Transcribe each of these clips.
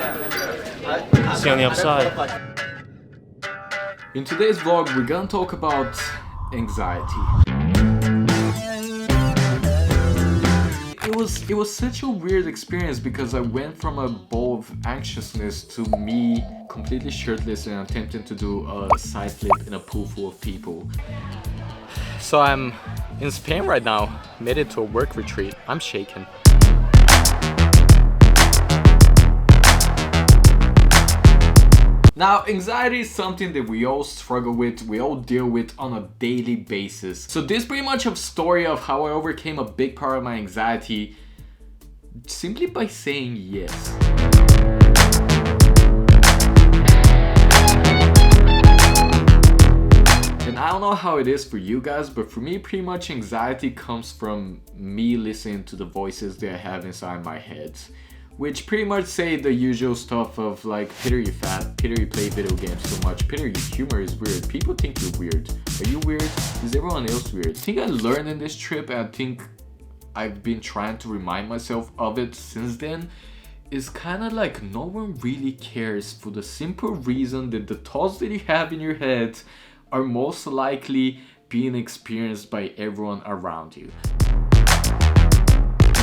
See you on the other side. In today's vlog, we're gonna talk about anxiety. It was such a weird experience because I went from a ball of anxiousness to me completely shirtless and attempting to do a side flip in a pool full of people. So I'm in Spain right now, made it to a work retreat. I'm shaken. Now, anxiety is something that we all struggle with, we all deal with on a daily basis. So this is pretty much a story of how I overcame a big part of my anxiety simply by saying yes. And I don't know how it is for you guys, but for me, pretty much anxiety comes from me listening to the voices that I have inside my head. Which pretty much say the usual stuff of like, Peter, you fat, Peter, you play video games too much, Peter, your humor is weird, people think you're weird. Are you weird? Is everyone else weird? I think I learned in this trip, and I think I've been trying to remind myself of it since then, is kind of like no one really cares, for the simple reason that the thoughts that you have in your head are most likely being experienced by everyone around you.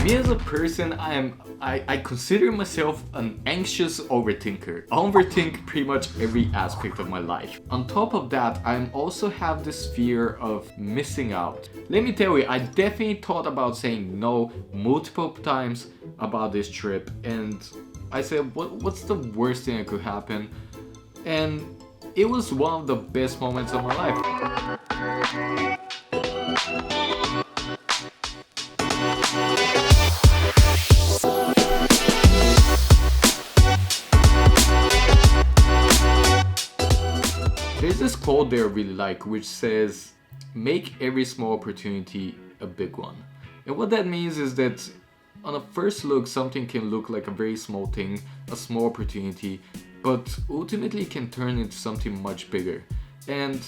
Me as a person, I consider myself an anxious overthinker. I overthink pretty much every aspect of my life. On top of that, I also have this fear of missing out. Let me tell you, I definitely thought about saying no multiple times about this trip, and I said, what's the worst thing that could happen? And it was one of the best moments of my life. There's this quote there I really like, which says, make every small opportunity a big one. And what that means is that on a first look, something can look like a very small thing, a small opportunity, but ultimately can turn into something much bigger. And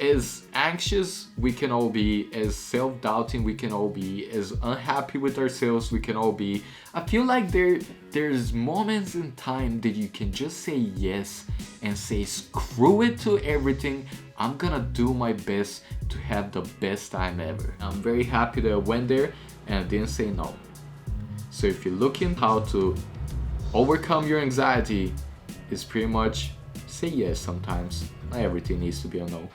as anxious we can all be, as self-doubting we can all be, as unhappy with ourselves we can all be, I feel like there's moments in time that you can just say yes and say screw it to everything. I'm gonna do my best to have the best time ever. I'm very happy that I went there and I didn't say no. So if you're looking how to overcome your anxiety, it's pretty much say yes sometimes. Not everything needs to be a no.